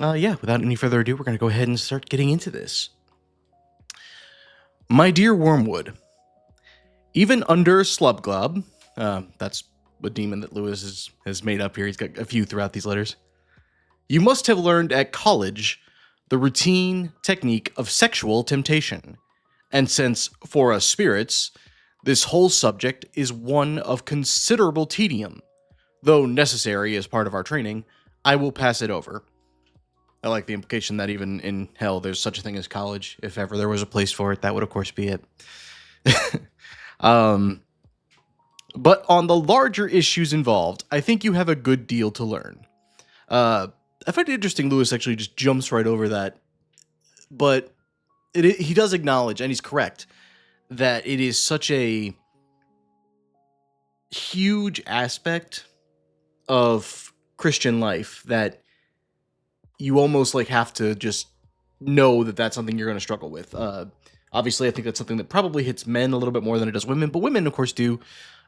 Yeah, without any further ado, we're going to go ahead and start getting into this. My dear Wormwood, even under Slubglob, that's a demon that Lewis has made up here. He's got a few throughout these letters. You must have learned at college the routine technique of sexual temptation. And since, for us spirits, this whole subject is one of considerable tedium, though necessary as part of our training, I will pass it over. I like the implication that even in hell, there's such a thing as college. If ever there was a place for it, that would, of course, be it. But on the larger issues involved, I think you have a good deal to learn. I find it interesting Lewis actually just jumps right over that. But he does acknowledge, and he's correct, that it is such a huge aspect of Christian life that you almost like have to just know that that's something you're going to struggle with. Obviously, I think that's something that probably hits men a little bit more than it does women, but women, of course, do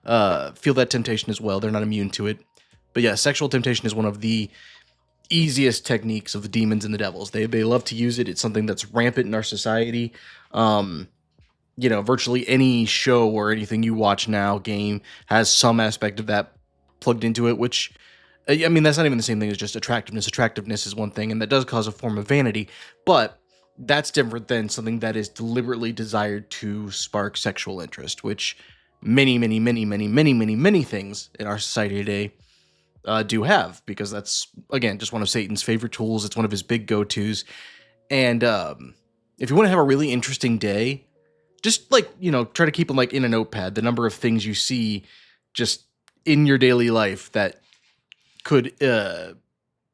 feel that temptation as well. They're not immune to it. But yeah, sexual temptation is one of the easiest techniques of the demons and the devils. They love to use it. It's something that's rampant in our society. Virtually any show or anything you watch now, game, has some aspect of that plugged into it, which, I mean, that's not even the same thing as just attractiveness. Attractiveness is one thing, and that does cause a form of vanity, but that's different than something that is deliberately desired to spark sexual interest, which many things in our society today do have, because that's, again, just one of Satan's favorite tools. It's one of his big go-tos. And if you want to have a really interesting day, just try to keep them in a notepad, the number of things you see just in your daily life that could, that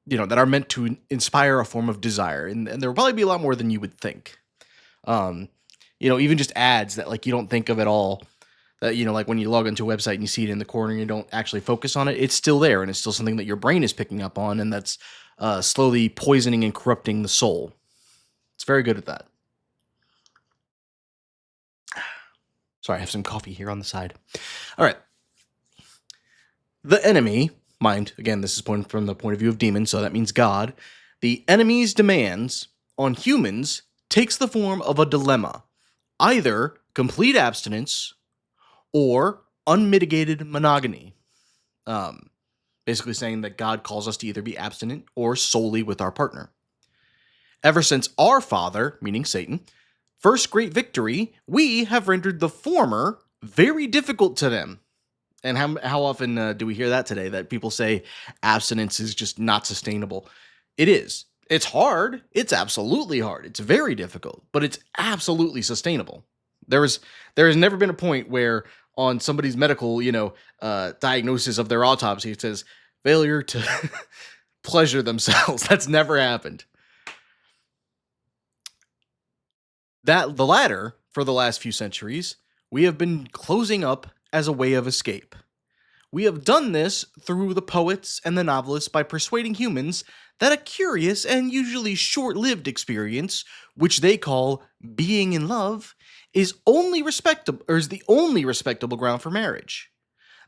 are meant to inspire a form of desire. And there will probably be a lot more than you would think. Even just ads that you don't think of at all. That, when you log into a website and you see it in the corner and you don't actually focus on it, it's still there, and it's still something that your brain is picking up on, and that's slowly poisoning and corrupting the soul. It's very good at that. Sorry, I have some coffee here on the side. All right. The enemy, mind, again, this is from the point of view of demons, so that means God. The enemy's demands on humans takes the form of a dilemma. Either complete abstinence or unmitigated monogamy. Basically saying that God calls us to either be abstinent or solely with our partner. Ever since our father, meaning Satan, first great victory, we have rendered the former very difficult to them. And how often do we hear that today, that people say abstinence is just not sustainable? It is. It's hard. It's absolutely hard. It's very difficult, but it's absolutely sustainable. There has never been a point where on somebody's medical, diagnosis of their autopsy, it says failure to pleasure themselves. That's never happened. The latter, for the last few centuries, we have been closing up as a way of escape. We have done this through the poets and the novelists by persuading humans that a curious and usually short-lived experience, which they call being in love, is the only respectable ground for marriage.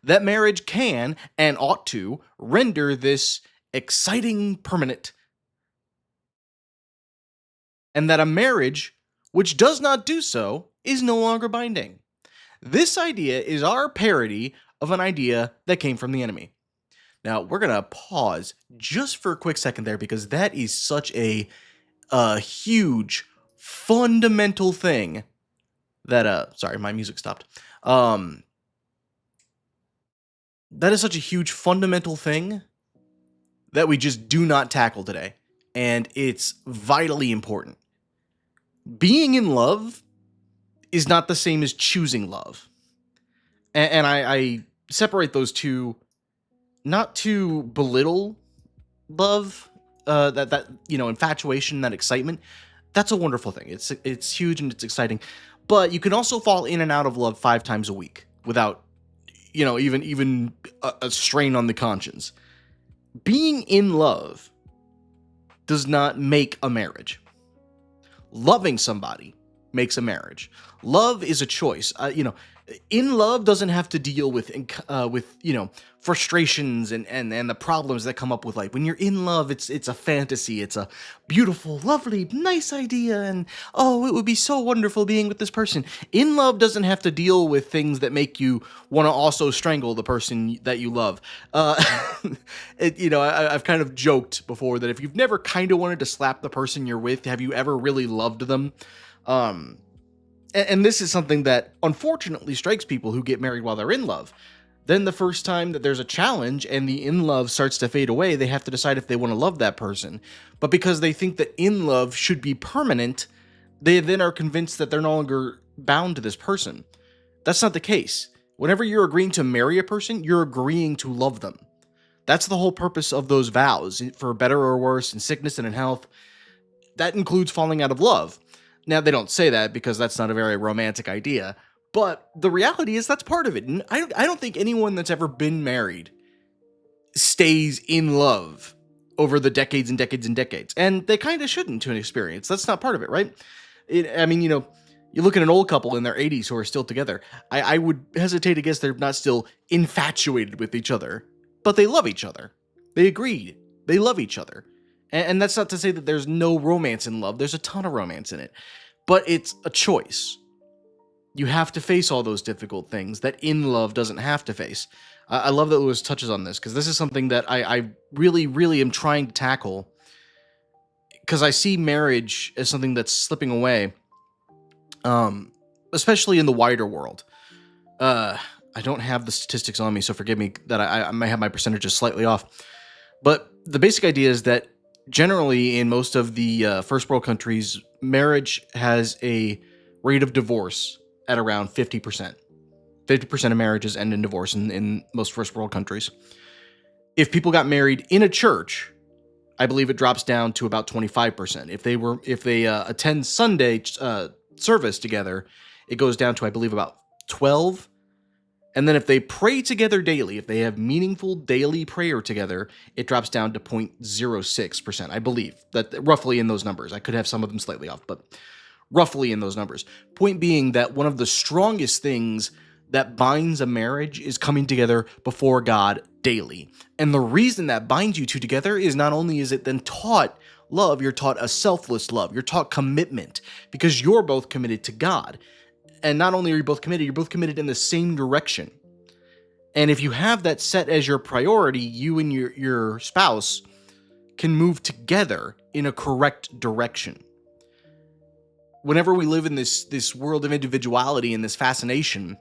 That marriage can and ought to render this exciting permanent. And that a marriage which does not do so is no longer binding. This idea is our parody of an idea that came from the enemy. Now, we're going to pause just for a quick second there, because that is such a huge, fundamental thing that, sorry, my music stopped. That is such a huge, fundamental thing that we just do not tackle today. And it's vitally important. Being in love is not the same as choosing love. And I separate those two, not to belittle love, that infatuation, that excitement. That's a wonderful thing. It's huge and it's exciting. But you can also fall in and out of love 5 times a week without, even a strain on the conscience. Being in love does not make a marriage. Loving somebody makes a marriage. Love is a choice. In love doesn't have to deal with frustrations and the problems that come up with life. When you're in love, it's a fantasy. It's a beautiful, lovely, nice idea, and oh, it would be so wonderful being with this person. In love doesn't have to deal with things that make you want to also strangle the person that you love. I've kind of joked before that if you've never kind of wanted to slap the person you're with, have you ever really loved them? And this is something that unfortunately strikes people who get married while they're in love. Then the first time that there's a challenge and the in love starts to fade away, they have to decide if they want to love that person. But because they think that in love should be permanent, they then are convinced that they're no longer bound to this person. That's not the case. Whenever you're agreeing to marry a person, you're agreeing to love them. That's the whole purpose of those vows, for better or worse, in sickness and in health. That includes falling out of love. Now, they don't say that because that's not a very romantic idea, but the reality is that's part of it. And I don't think anyone that's ever been married stays in love over the decades and decades and decades. And they kind of shouldn't to an experience. That's not part of it, right? You look at an old couple in their 80s who are still together. I would hesitate to guess they're not still infatuated with each other, but they love each other. They agreed. They love each other. And that's not to say that there's no romance in love. There's a ton of romance in it. But it's a choice. You have to face all those difficult things that in love doesn't have to face. I love that Lewis touches on this, because this is something that I really, really am trying to tackle. Because I see marriage as something that's slipping away, especially in the wider world. I don't have the statistics on me, so forgive me that I might have my percentages slightly off. But the basic idea is that generally, in most of the first world countries, marriage has a rate of divorce at around 50%. 50% of marriages end in divorce in most first world countries. If people got married in a church, I believe it drops down to about 25%. If they attend Sunday service together, it goes down to, I believe, about 12. And then if they pray together daily, if they have meaningful daily prayer together, it drops down to 0.06%. I believe that roughly in those numbers. I could have some of them slightly off, but roughly in those numbers. Point being that one of the strongest things that binds a marriage is coming together before God daily. And the reason that binds you two together is not only is it then taught love, you're taught a selfless love. You're taught commitment because you're both committed to God. And not only are you both committed, you're both committed in the same direction. And if you have that set as your priority, you and your spouse can move together in a correct direction. Whenever we live in this world of individuality and this fascination,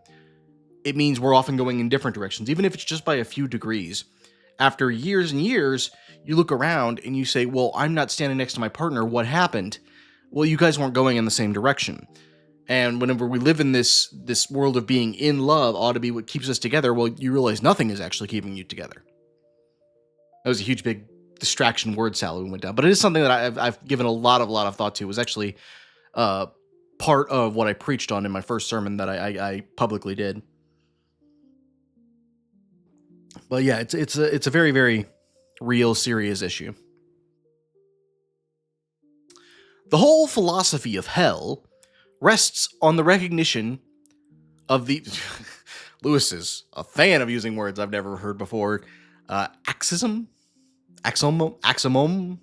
it means we're often going in different directions, even if it's just by a few degrees. After years and years, you look around and you say, well, I'm not standing next to my partner. What happened? Well, you guys weren't going in the same direction. And whenever we live in this world of being in love ought to be what keeps us together, well, you realize nothing is actually keeping you together. That was a huge, big distraction word salad we went down. But it is something that I've given a lot of thought to. It was actually part of what I preached on in my first sermon that I publicly did. But yeah, it's a very, very real, serious issue. The whole philosophy of hell rests on the recognition of the... Lewis is a fan of using words I've never heard before. Axiom? Axiom?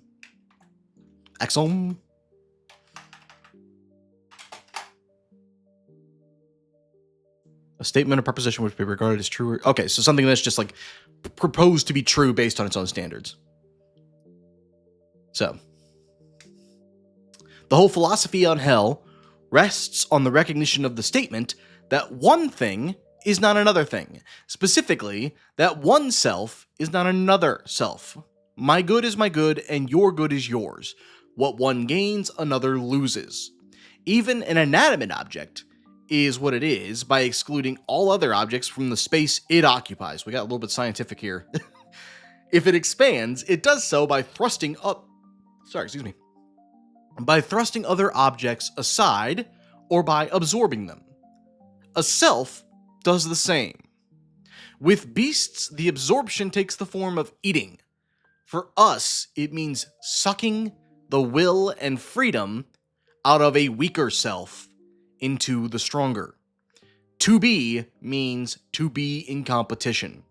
A statement or proposition which be regarded as true. Okay, so something that's just like proposed to be true based on its own standards. So, the whole philosophy on hell rests on the recognition of the statement that one thing is not another thing. Specifically, that one self is not another self. My good is my good, and your good is yours. What one gains, another loses. Even an inanimate object is what it is by excluding all other objects from the space it occupies. We got a little bit scientific here. If it expands, it does so by thrusting other objects aside or by absorbing them. A self does the same. With beasts, the absorption takes the form of eating. For us, it means sucking the will and freedom out of a weaker self into the stronger. To be means to be in competition.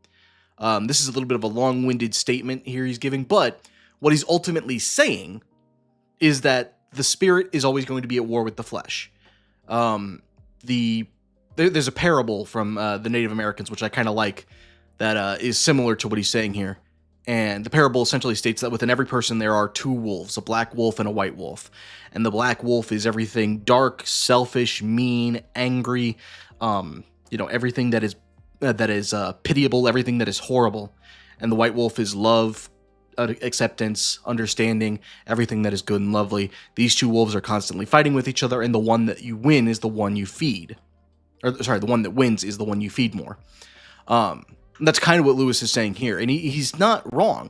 This is a little bit of a long-winded statement here he's giving, but what he's ultimately saying is that the spirit is always going to be at war with the flesh. There's a parable from the Native Americans, which I kind of like, that is similar to what he's saying here. And the parable essentially states that within every person there are two wolves, a black wolf and a white wolf. And the black wolf is everything dark, selfish, mean, angry, everything that is pitiable, everything that is horrible. And the white wolf is love, acceptance, understanding, everything that is good and lovely. These two wolves are constantly fighting with each other, and the one that you win is the one you feed. The one that wins is the one you feed more. That's kind of what Lewis is saying here, and he's not wrong.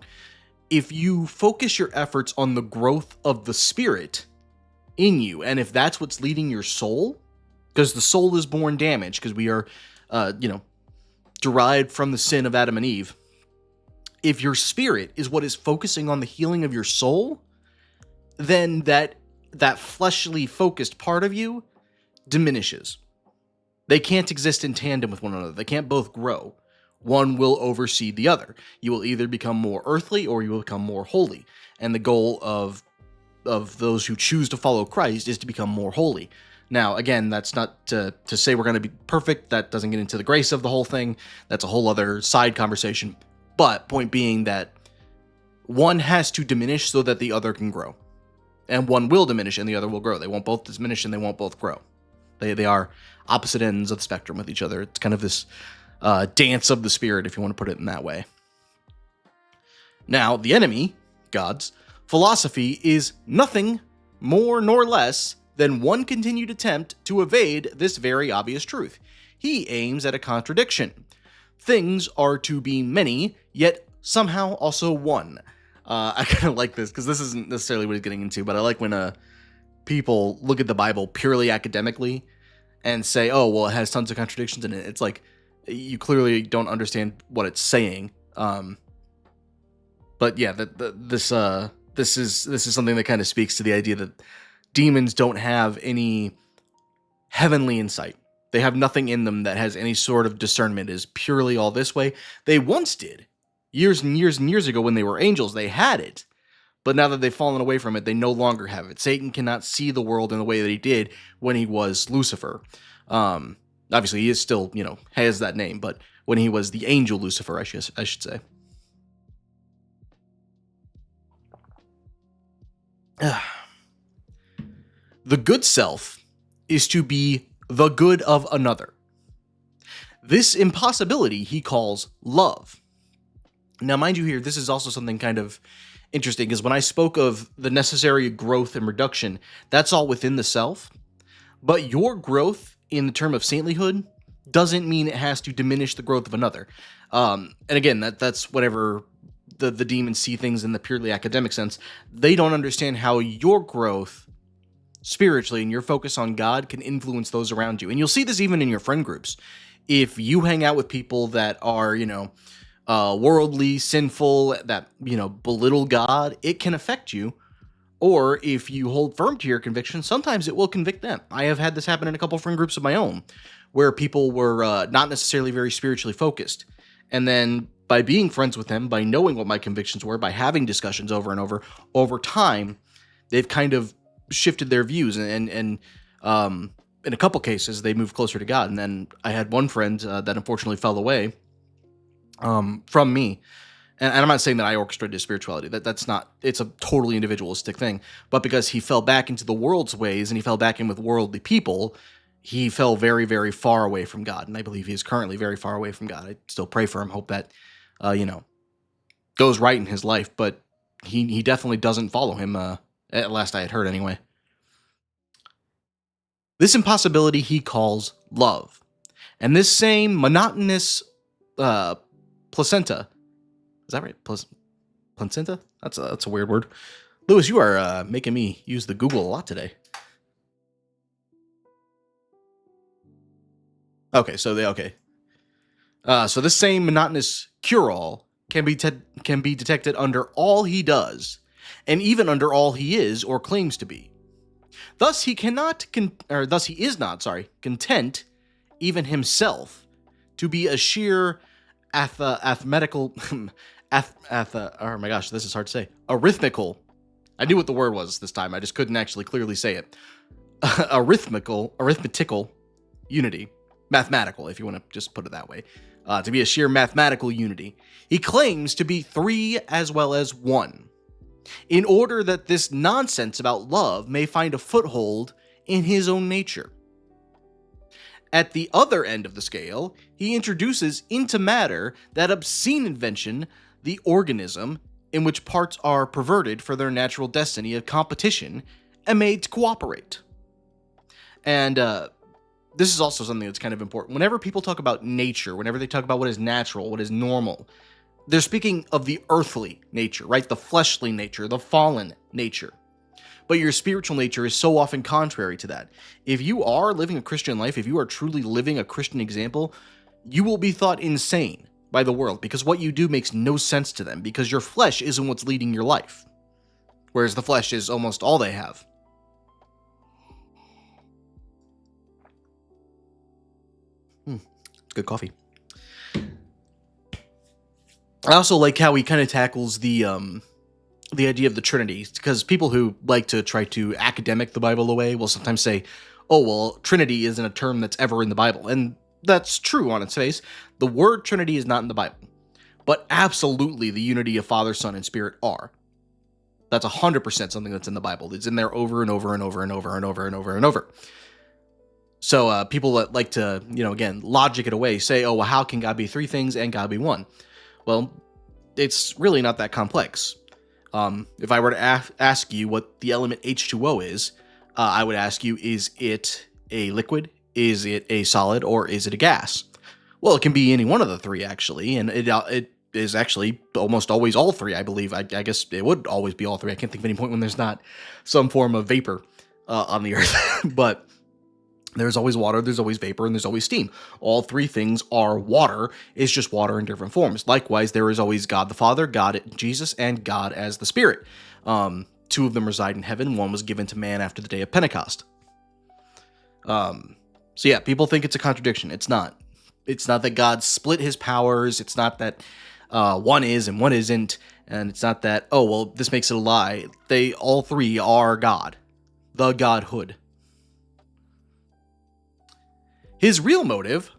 If you focus your efforts on the growth of the spirit in you, and if that's what's leading your soul, because the soul is born damaged, because we are, derived from the sin of Adam and Eve. If your spirit is what is focusing on the healing of your soul, then that fleshly focused part of you diminishes. They can't exist in tandem with one another. They can't both grow. One will oversee the other. You will either become more earthly or you will become more holy. And the goal of those who choose to follow Christ is to become more holy. Now, again, that's not to say we're going to be perfect. That doesn't get into the grace of the whole thing. That's a whole other side conversation. But point being that one has to diminish so that the other can grow. And one will diminish and the other will grow. They won't both diminish and they won't both grow. They are opposite ends of the spectrum with each other. It's kind of this dance of the spirit, if you want to put it in that way. Now, the enemy, God's philosophy, is nothing more nor less than one continued attempt to evade this very obvious truth. He aims at a contradiction. Things are to be many, yet somehow also one. I kind of like this, because this isn't necessarily what he's getting into, but I like when people look at the Bible purely academically and say, oh, well, it has tons of contradictions in it. It's like, you clearly don't understand what it's saying. But yeah, this is something that kind of speaks to the idea that demons don't have any heavenly insight. They have nothing in them that has any sort of discernment, is purely all this way. They once did. Years and years and years ago when they were angels, they had it. But now that they've fallen away from it, they no longer have it. Satan cannot see the world in the way that he did when he was Lucifer. Obviously, he is still, has that name, but when he was the angel Lucifer, I should say. The good self is to be the good of another. This impossibility he calls love. Now, mind you here, this is also something kind of interesting, because when I spoke of the necessary growth and reduction, that's all within the self. But your growth in the term of saintlyhood doesn't mean it has to diminish the growth of another. And again, that's whatever the demons see things in the purely academic sense. They don't understand how your growth spiritually and your focus on God can influence those around you. And you'll see this even in your friend groups. If you hang out with people that are, worldly, sinful, that, belittle God, it can affect you. Or if you hold firm to your conviction, sometimes it will convict them. I have had this happen in a couple friend groups of my own, where people were not necessarily very spiritually focused. And then by being friends with them, by knowing what my convictions were, by having discussions over and over time, they've kind of shifted their views. And in a couple cases, they moved closer to God. And then I had one friend that unfortunately fell away from me. And I'm not saying that I orchestrated his spirituality. That's not, it's a totally individualistic thing. But because he fell back into the world's ways and he fell back in with worldly people, he fell very, very far away from God. And I believe he is currently very far away from God. I still pray for him, hope that, goes right in his life. But he definitely doesn't follow him, at last I had heard anyway. This impossibility he calls love. And this same monotonous placenta, is that right? Placenta? That's a weird word. Lewis, you are making me use the Google a lot today. Okay, so this same monotonous cure-all can be detected under all he does, and even under all he is or claims to be. Thus thus he is not, content, even himself, to be a sheer arithmetical, oh my gosh, this is hard to say. Arithmetical. I knew what the word was this time. I just couldn't actually clearly say it. Arithmetical unity. Mathematical, if you want to just put it that way. To be a sheer mathematical unity. He claims to be three as well as one, in order that this nonsense about love may find a foothold in his own nature. At the other end of the scale, he introduces into matter that obscene invention, the organism, in which parts are perverted for their natural destiny of competition and made to cooperate. And this is also something that's kind of important. Whenever people talk about nature, whenever they talk about what is natural, what is normal, they're speaking of the earthly nature, right? The fleshly nature, the fallen nature. But your spiritual nature is so often contrary to that. If you are living a Christian life, if you are truly living a Christian example, you will be thought insane by the world because what you do makes no sense to them because your flesh isn't what's leading your life. Whereas the flesh is almost all they have. Good coffee. I also like how he kind of tackles the idea of the Trinity, because people who like to try to academic the Bible away will sometimes say, oh, well, Trinity isn't a term that's ever in the Bible. And that's true on its face. The word Trinity is not in the Bible. But absolutely the unity of Father, Son, and Spirit are. That's 100% something that's in the Bible. It's in there over and over and over and over and over and over and over. So people that like to, again, logic it away, say, oh, well, how can God be three things and God be one? Well, it's really not that complex. If I were to ask you what the element H2O is, I would ask you, is it a liquid, is it a solid, or is it a gas? Well, it can be any one of the three, actually, and it is actually almost always all three, I believe. I guess it would always be all three. I can't think of any point when there's not some form of vapor on the Earth, but there's always water, there's always vapor, and there's always steam. All three things are water. It's just water in different forms. Likewise, there is always God the Father, God Jesus, and God as the Spirit. Two of them reside in heaven. One was given to man after the day of Pentecost. So yeah, people think it's a contradiction. It's not. It's not that God split his powers. It's not that one is and one isn't. And it's not that, oh, well, this makes it a lie. They all three are God. The Godhood. His real motive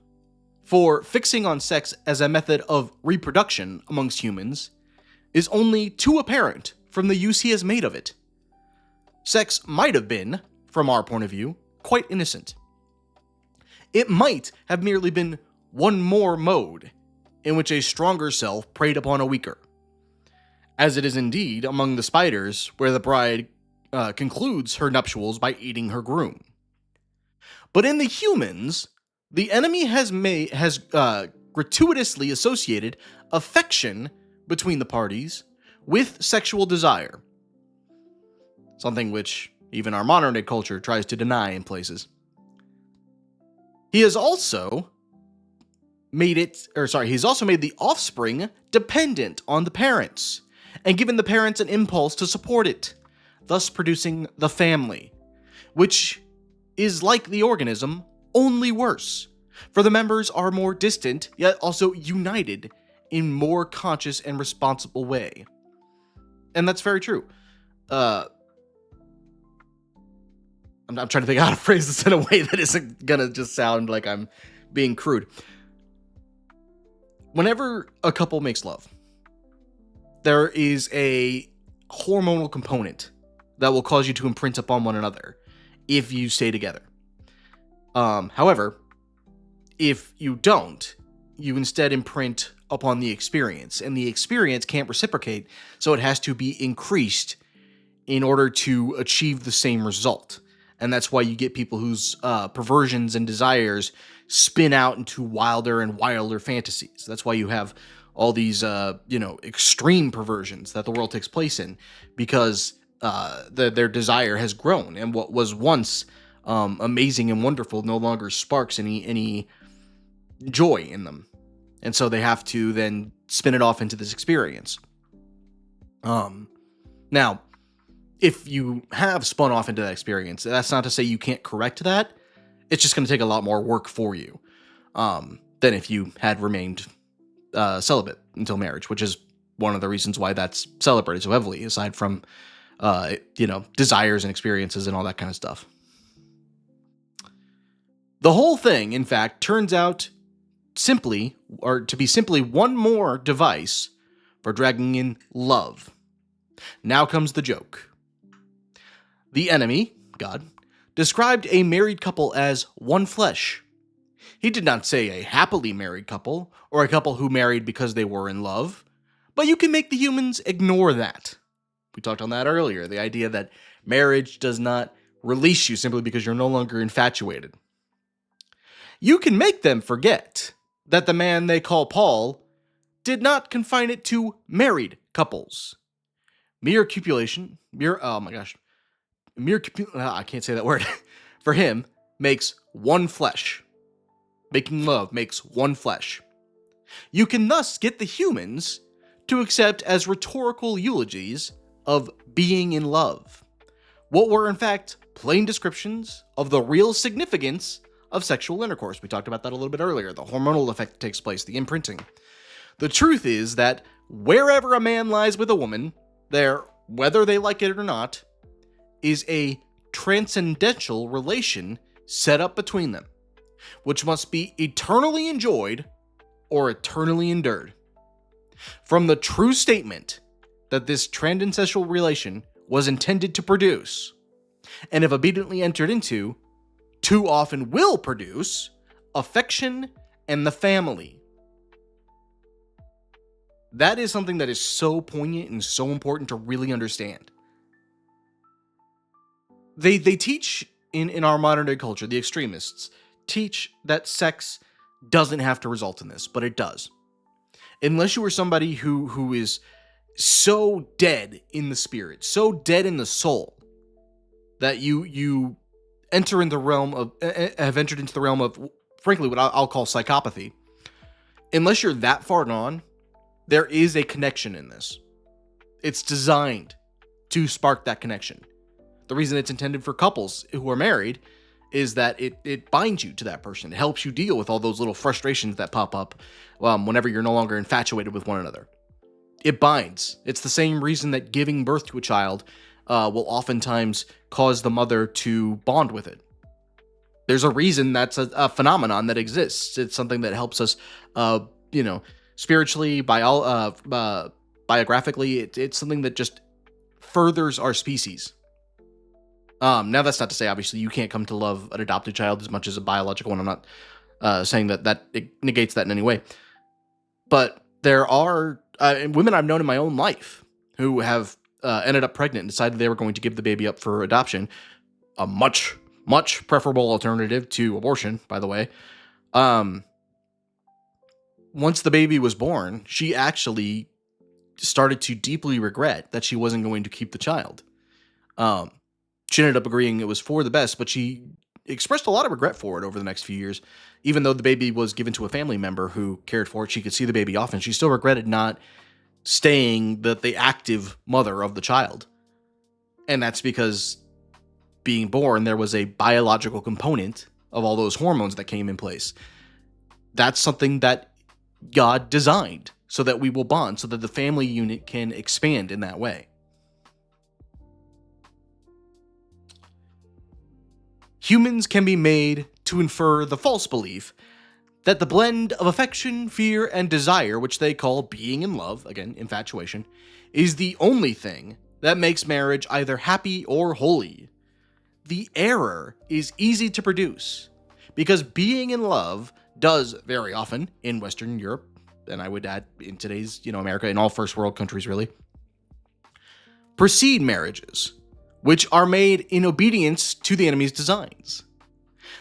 for fixing on sex as a method of reproduction amongst humans is only too apparent from the use he has made of it. Sex might have been, from our point of view, quite innocent. It might have merely been one more mode in which a stronger self preyed upon a weaker, as it is indeed among the spiders where the bride concludes her nuptials by eating her groom. But in the humans, the enemy has gratuitously associated affection between the parties with sexual desire, something which even our modern day culture tries to deny in places. He's also made the offspring dependent on the parents and given the parents an impulse to support it, thus producing the family, which is like the organism, only worse, for the members are more distant, yet also united in more conscious and responsible way. And that's very true. I'm trying to think how to phrase this in a way that isn't gonna just sound like I'm being crude. Whenever a couple makes love, there is a hormonal component that will cause you to imprint upon one another if you stay together. However, if you don't, you instead imprint upon the experience, and the experience can't reciprocate, so it has to be increased in order to achieve the same result. And that's why you get people whose perversions and desires spin out into wilder and wilder fantasies. That's why you have all these, extreme perversions that the world takes place in, because their desire has grown, and what was once amazing and wonderful no longer sparks any joy in them, and so they have to then spin it off into this experience. Now, if you have spun off into that experience, that's not to say you can't correct that. It's just going to take a lot more work for you than if you had remained celibate until marriage, which is one of the reasons why that's celebrated so heavily, aside from, desires and experiences and all that kind of stuff. The whole thing, in fact, turns out to be simply one more device for dragging in love. Now comes the joke. The enemy, God, described a married couple as one flesh. He did not say a happily married couple, or a couple who married because they were in love, but you can make the humans ignore that. We talked on that earlier, the idea that marriage does not release you simply because you're no longer infatuated. You can make them forget that the man they call Paul did not confine it to married couples. Mere copulation, I can't say that word, for him, makes one flesh. Making love makes one flesh. You can thus get the humans to accept as rhetorical eulogies of being in love, what were in fact plain descriptions of the real significance of sexual intercourse. We talked about that a little bit earlier, the hormonal effect that takes place, the imprinting. The truth is that wherever a man lies with a woman, there, whether they like it or not, is a transcendental relation set up between them, which must be eternally enjoyed or eternally endured. From the true statement that this transcendental relation was intended to produce, and if obediently entered into, too often will produce affection and the family. That is something that is so poignant and so important to really understand. They teach in our modern day culture, the extremists teach that sex doesn't have to result in this, but it does. Unless you are somebody who is so dead in the spirit, so dead in the soul, that you enter in the realm of, have entered into the realm of, frankly, what I'll call psychopathy. Unless you're that far gone, there is a connection in this. It's designed to spark that connection. The reason it's intended for couples who are married is that it binds you to that person. It helps you deal with all those little frustrations that pop up whenever you're no longer infatuated with one another. It binds. It's the same reason that giving birth to a child will oftentimes cause the mother to bond with it. There's a reason that's a phenomenon that exists. It's something that helps us, spiritually, biographically. It's something that just furthers our species. Now, that's not to say, obviously, you can't come to love an adopted child as much as a biological one. I'm not saying that it negates that in any way. But there are women I've known in my own life who have ended up pregnant and decided they were going to give the baby up for adoption. A much, much preferable alternative to abortion, by the way. Once the baby was born, she actually started to deeply regret that she wasn't going to keep the child. She ended up agreeing it was for the best, but she expressed a lot of regret for it over the next few years. Even though the baby was given to a family member who cared for it, she could see the baby often. She still regretted not staying the active mother of the child. And that's because being born, there was a biological component of all those hormones that came in place. That's something that God designed so that we will bond, so that the family unit can expand in that way. Humans can be made to infer the false belief that the blend of affection, fear, and desire, which they call being in love, again, infatuation, is the only thing that makes marriage either happy or holy. The error is easy to produce, because being in love does very often, in Western Europe, and I would add in today's, America, in all first world countries really, precede marriages, which are made in obedience to the enemy's designs.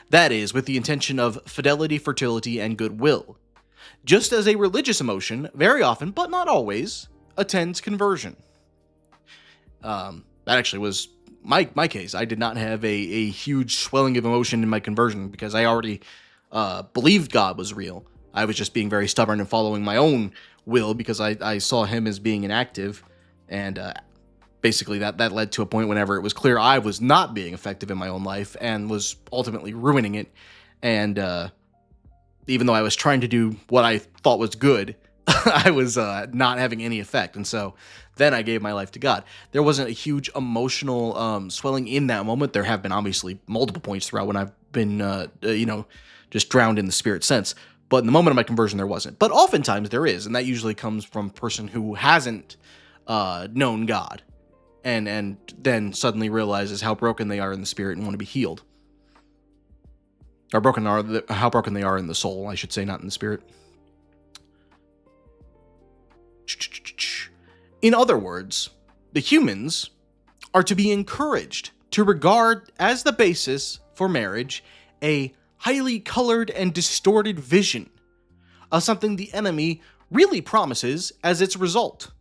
That is, with the intention of fidelity, fertility, and goodwill. Just as a religious emotion, very often, but not always, attends conversion. That actually was my case. I did not have a huge swelling of emotion in my conversion because I already believed God was real. I was just being very stubborn and following my own will because I saw him as being inactive and basically that led to a point whenever it was clear I was not being effective in my own life and was ultimately ruining it. And even though I was trying to do what I thought was good, I was not having any effect. And so then I gave my life to God. There wasn't a huge emotional swelling in that moment. There have been obviously multiple points throughout when I've been, just drowned in the spirit sense. But in the moment of my conversion, there wasn't. But oftentimes there is. And that usually comes from a person who hasn't known God and then suddenly realizes how broken they are in the spirit and want to be healed. Or how broken they are in the soul, I should say, not in the spirit. In other words, the humans are to be encouraged to regard as the basis for marriage a highly colored and distorted vision of something the enemy really promises as its result.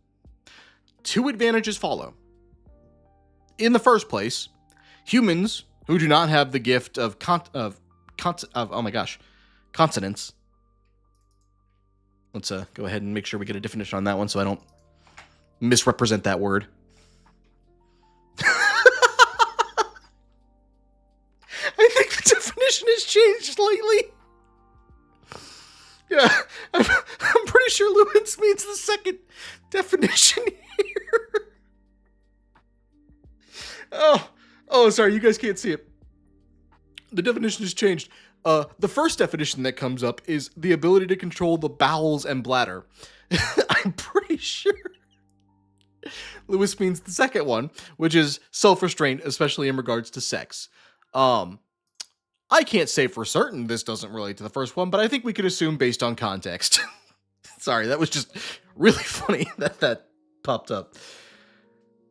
Two advantages follow. In the first place, humans who do not have the gift of consonants. Let's go ahead and make sure we get a definition on that one so I don't misrepresent that word. I think the definition has changed lately. Yeah, I'm pretty sure Lewis means the second definition here. Oh, sorry, you guys can't see it. The definition has changed. The first definition that comes up is the ability to control the bowels and bladder. I'm pretty sure Lewis means the second one, which is self-restraint, especially in regards to sex. I can't say for certain this doesn't relate to the first one, but I think we could assume based on context. Sorry, that was just really funny that popped up.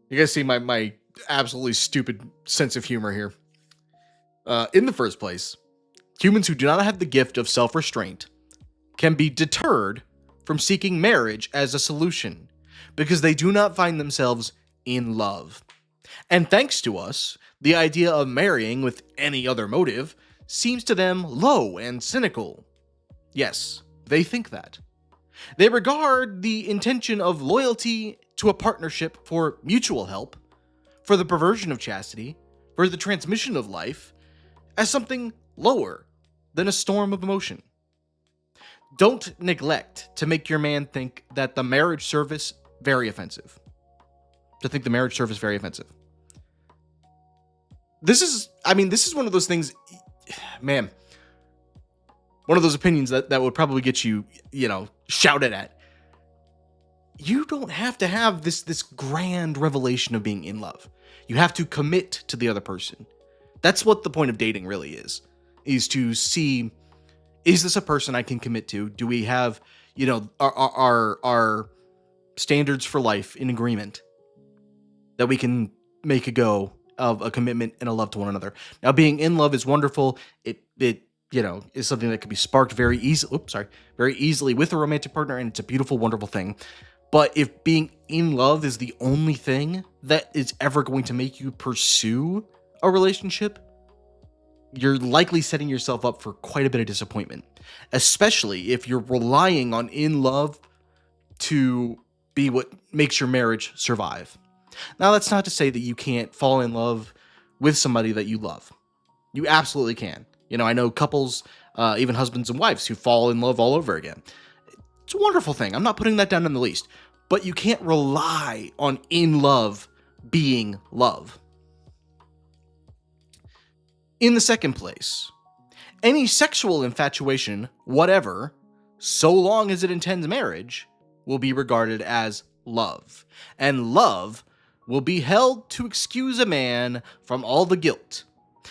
You guys see my absolutely stupid sense of humor here. In the first place, humans who do not have the gift of self-restraint can be deterred from seeking marriage as a solution because they do not find themselves in love. And thanks to us, the idea of marrying with any other motive seems to them low and cynical. Yes, they think that. They regard the intention of loyalty to a partnership for mutual help, for the perversion of chastity, for the transmission of life, as something lower than a storm of emotion. Don't neglect to make your man think that the marriage service very offensive. This is one of those things, man, one of those opinions that would probably get you, shouted at. You don't have to have this grand revelation of being in love. You have to commit to the other person. That's what the point of dating really is to see, is this a person I can commit to? Do we have, our standards for life in agreement that we can make a go of a commitment and a love to one another? Now, being in love is wonderful. It is something that can be sparked very easily with a romantic partner, and it's a beautiful, wonderful thing. But if being in love is the only thing that is ever going to make you pursue a relationship, you're likely setting yourself up for quite a bit of disappointment, especially if you're relying on in love to be what makes your marriage survive. Now, that's not to say that you can't fall in love with somebody that you love. You absolutely can. I know couples, even husbands and wives, who fall in love all over again. It's a wonderful thing. I'm not putting that down in the least. But you can't rely on in love being love. In the second place, any sexual infatuation, whatever, so long as it intends marriage, will be regarded as love. And love will be held to excuse a man from all the guilt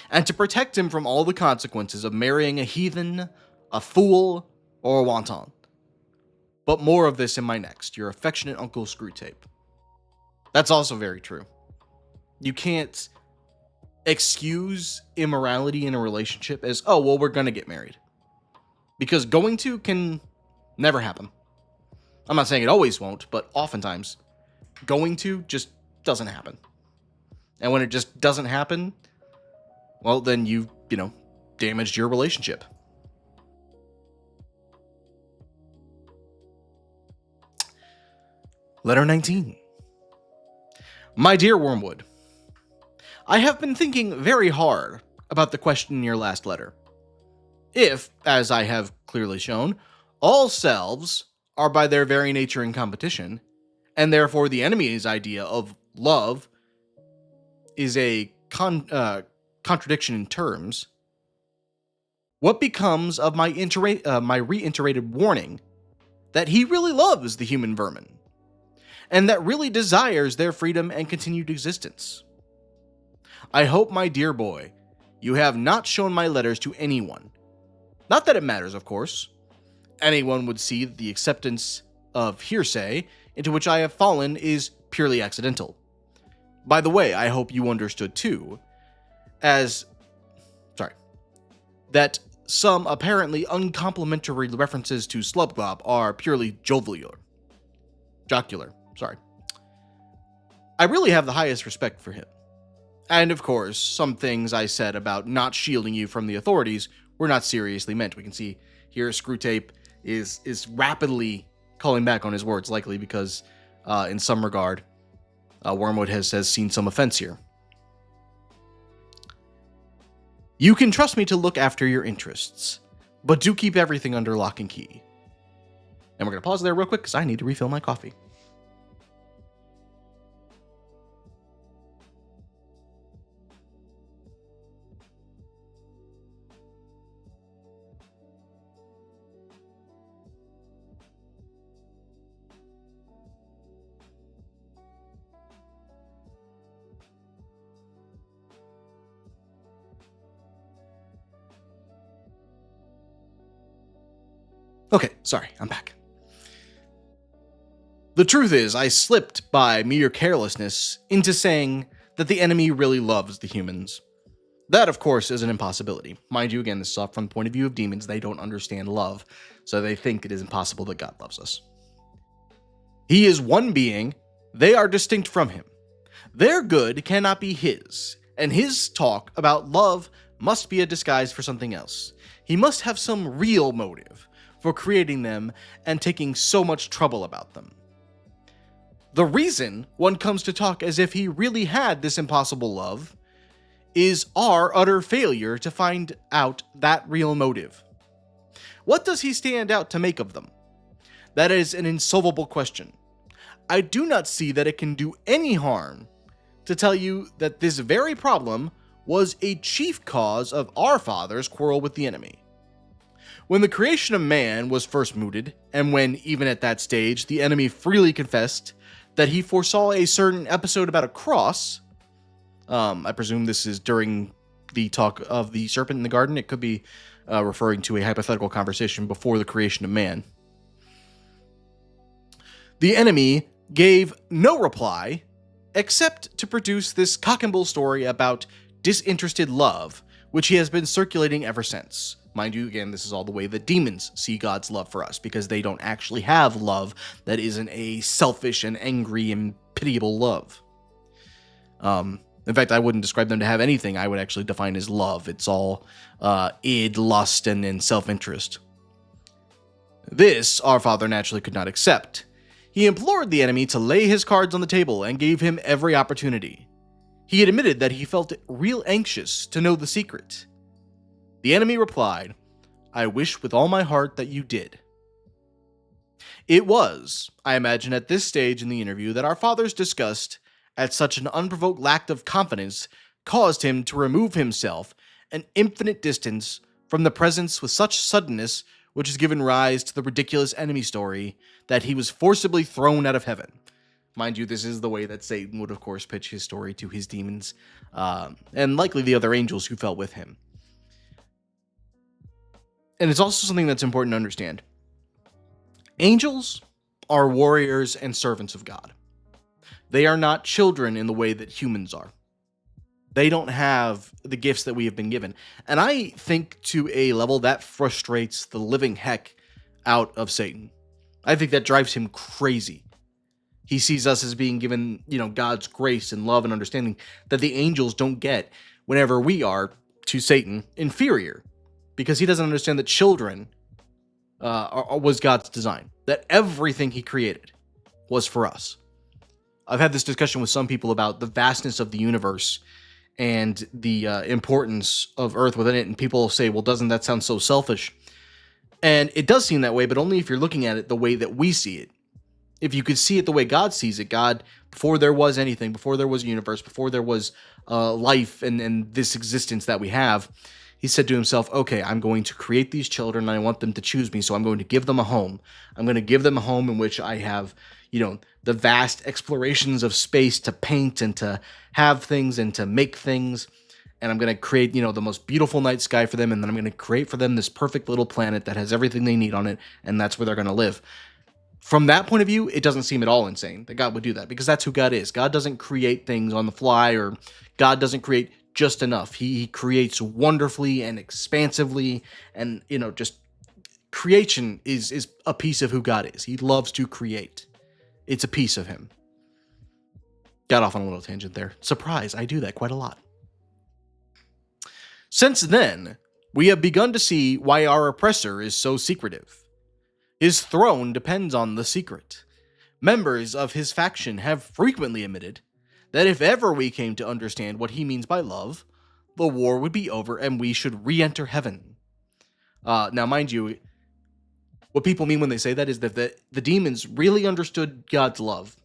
and to protect him from all the consequences of marrying a heathen, a fool, or a wanton. But more of this in my next, your affectionate Uncle Screwtape. That's also very true. You can't excuse immorality in a relationship as, oh, well, we're going to get married. Because going to can never happen. I'm not saying it always won't, but oftentimes going to just doesn't happen. And when it just doesn't happen, well, then you've, damaged your relationship. Letter 19. My dear Wormwood, I have been thinking very hard about the question in your last letter. If, as I have clearly shown, all selves are by their very nature in competition, and therefore the enemy's idea of love is a contradiction in terms, what becomes of my reiterated warning that he really loves the human vermin, and that really desires their freedom and continued existence? I hope, my dear boy, you have not shown my letters to anyone. Not that it matters, of course. Anyone would see that the acceptance of hearsay into which I have fallen is purely accidental. By the way, I hope you understood too, that some apparently uncomplimentary references to Slubglob are purely jocular. I really have the highest respect for him. And of course, some things I said about not shielding you from the authorities were not seriously meant. We can see here Screwtape is rapidly calling back on his words, likely because in some regard, Wormwood has seen some offense here. You can trust me to look after your interests, but do keep everything under lock and key. And we're going to pause there real quick because I need to refill my coffee. Okay, sorry, I'm back. The truth is, I slipped by mere carelessness into saying that the enemy really loves the humans. That, of course, is an impossibility. Mind you, again, this is from the point of view of demons. They don't understand love, so they think it is impossible that God loves us. He is one being. They are distinct from him. Their good cannot be his, and his talk about love must be a disguise for something else. He must have some real motive for creating them and taking so much trouble about them. The reason one comes to talk as if he really had this impossible love is our utter failure to find out that real motive. What does he stand out to make of them? That is an insolvable question. I do not see that it can do any harm to tell you that this very problem was a chief cause of our father's quarrel with the enemy. When the creation of man was first mooted, and when, even at that stage, the enemy freely confessed that he foresaw a certain episode about a cross, I presume this is during the talk of the serpent in the garden. It could be referring to a hypothetical conversation before the creation of man. The enemy gave no reply except to produce this cock and bull story about disinterested love, which he has been circulating ever since. Mind you, again, this is all the way that demons see God's love for us, because they don't actually have love that isn't a selfish and angry and pitiable love. In fact, I wouldn't describe them to have anything I would actually define as love. It's all id, lust, and self-interest. This our father naturally could not accept. He implored the enemy to lay his cards on the table and gave him every opportunity. He had admitted that he felt real anxious to know the secret. The enemy replied, "I wish with all my heart that you did." It was, I imagine, at this stage in the interview that our father's disgust at such an unprovoked lack of confidence caused him to remove himself an infinite distance from the presence with such suddenness, which has given rise to the ridiculous enemy story that he was forcibly thrown out of heaven. Mind you, this is the way that Satan would, of course, pitch his story to his demons, and likely the other angels who fell with him. And it's also something that's important to understand. Angels are warriors and servants of God. They are not children in the way that humans are. They don't have the gifts that we have been given. And I think to a level that frustrates the living heck out of Satan. I think that drives him crazy. He sees us as being given, God's grace and love and understanding that the angels don't get whenever we are, to Satan, inferior. Because he doesn't understand that children was God's design. That everything he created was for us. I've had this discussion with some people about the vastness of the universe and the importance of Earth within it, and people say, well, doesn't that sound so selfish? And it does seem that way, but only if you're looking at it the way that we see it. If you could see it the way God sees it, God, before there was anything, before there was a universe, before there was life and this existence that we have, he said to himself, okay, I'm going to create these children and I want them to choose me, so I'm going to give them a home. I'm going to give them a home in which I have, the vast explorations of space to paint and to have things and to make things. And I'm going to create, the most beautiful night sky for them. And then I'm going to create for them this perfect little planet that has everything they need on it. And that's where they're going to live. From that point of view, it doesn't seem at all insane that God would do that, because that's who God is. God doesn't create things on the fly, or God doesn't create just enough. He creates wonderfully and expansively, and just creation is a piece of who God is. He loves to create. It's a piece of him. Got off on a little tangent there. Surprise, I do that quite a lot. Since then, we have begun to see why our oppressor is so secretive. His throne depends on the secret. Members of his faction have frequently admitted that if ever we came to understand what he means by love, the war would be over and we should re-enter heaven. Now, mind you, what people mean when they say that is that the demons really understood God's love.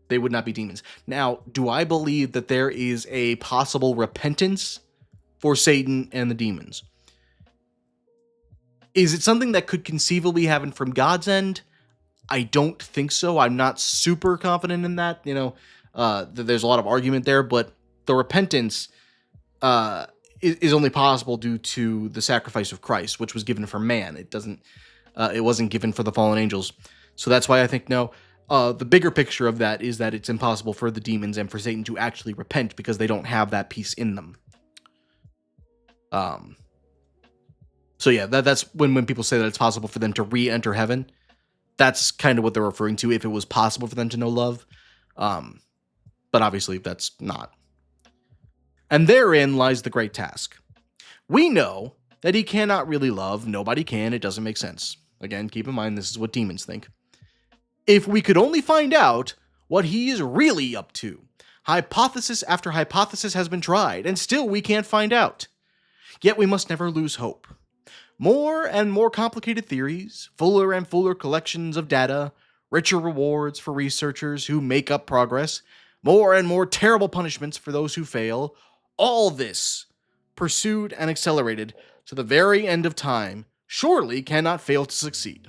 They would not be demons. Now, do I believe that there is a possible repentance for Satan and the demons? Is it something that could conceivably happen from God's end? I don't think so. I'm not super confident in that. There's a lot of argument there, but the repentance is only possible due to the sacrifice of Christ, which was given for man. It wasn't given for the fallen angels. So that's why I think no. The bigger picture of that is that it's impossible for the demons and for Satan to actually repent because they don't have that piece in them. So yeah, that's when people say that it's possible for them to re-enter heaven. That's kind of what they're referring to, if it was possible for them to know love. But obviously that's not. And therein lies the great task. We know that he cannot really love. Nobody can. It doesn't make sense. Again, keep in mind, this is what demons think. If we could only find out what he is really up to. Hypothesis after hypothesis has been tried, and still we can't find out. Yet we must never lose hope. More and more complicated theories, fuller and fuller collections of data, richer rewards for researchers who make up progress, more and more terrible punishments for those who fail, all this, pursued and accelerated to the very end of time, surely cannot fail to succeed.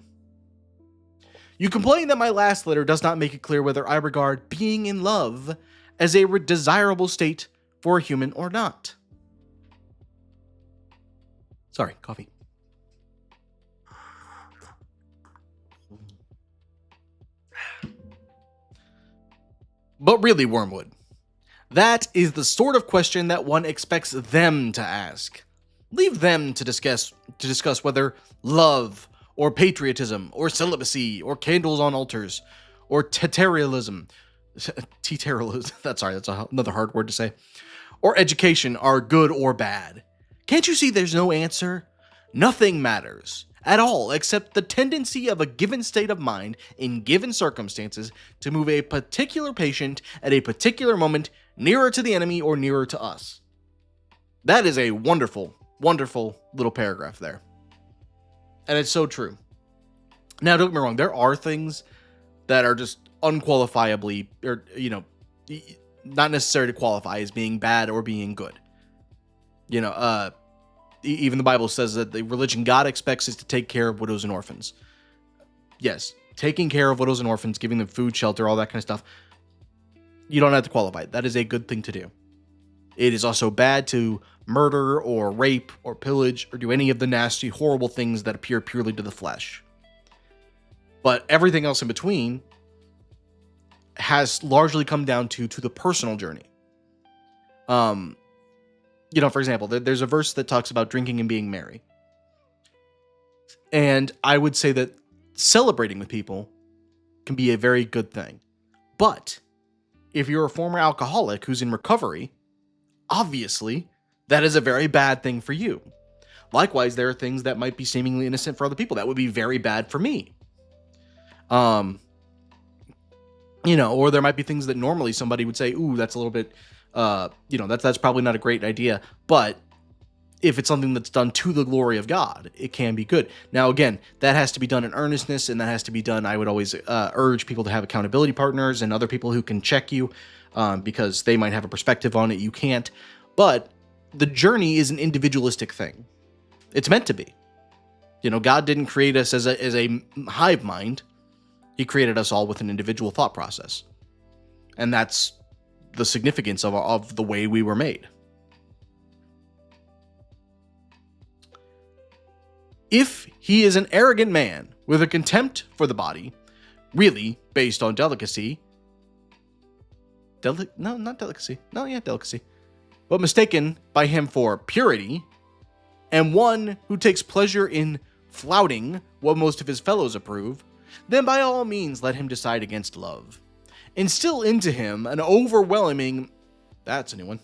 You complain that my last letter does not make it clear whether I regard being in love as a desirable state for a human or not. Sorry, coffee. But really, Wormwood, that is the sort of question that one expects them to ask. Leave them to discuss whether love, or patriotism, or celibacy, or candles on altars, or teterialism, that's another hard word to say, or education are good or bad. Can't you see there's no answer? Nothing matters at all except the tendency of a given state of mind in given circumstances to move a particular patient at a particular moment nearer to the enemy or nearer to us. That is a wonderful, wonderful little paragraph there. And it's so true. Now, don't get me wrong, there are things that are just unqualifiably, or, not necessary to qualify as being bad or being good. Even the Bible says that the religion God expects is to take care of widows and orphans. Yes, taking care of widows and orphans, giving them food, shelter, all that kind of stuff. You don't have to qualify. That is a good thing to do. It is also bad to murder or rape or pillage or do any of the nasty, horrible things that appear purely to the flesh. But everything else in between has largely come down to the personal journey. For example, there's a verse that talks about drinking and being merry. And I would say that celebrating with people can be a very good thing. But if you're a former alcoholic who's in recovery, obviously that is a very bad thing for you. Likewise, there are things that might be seemingly innocent for other people that would be very bad for me. Or there might be things that normally somebody would say, ooh, that's a little bit, that's probably not a great idea. But if it's something that's done to the glory of God, it can be good. Now, again, that has to be done in earnestness, and that has to be done. I would always urge people to have accountability partners and other people who can check you, because they might have a perspective on it you can't. But the journey is an individualistic thing. It's meant to be. God didn't create us as a hive mind. He created us all with an individual thought process. And that's the significance of the way we were made. If he is an arrogant man with a contempt for the body, really based on delicacy, delicacy, but mistaken by him for purity, and one who takes pleasure in flouting what most of his fellows approve, then by all means let him decide against love. Instill into him an overwhelming... That's a new one.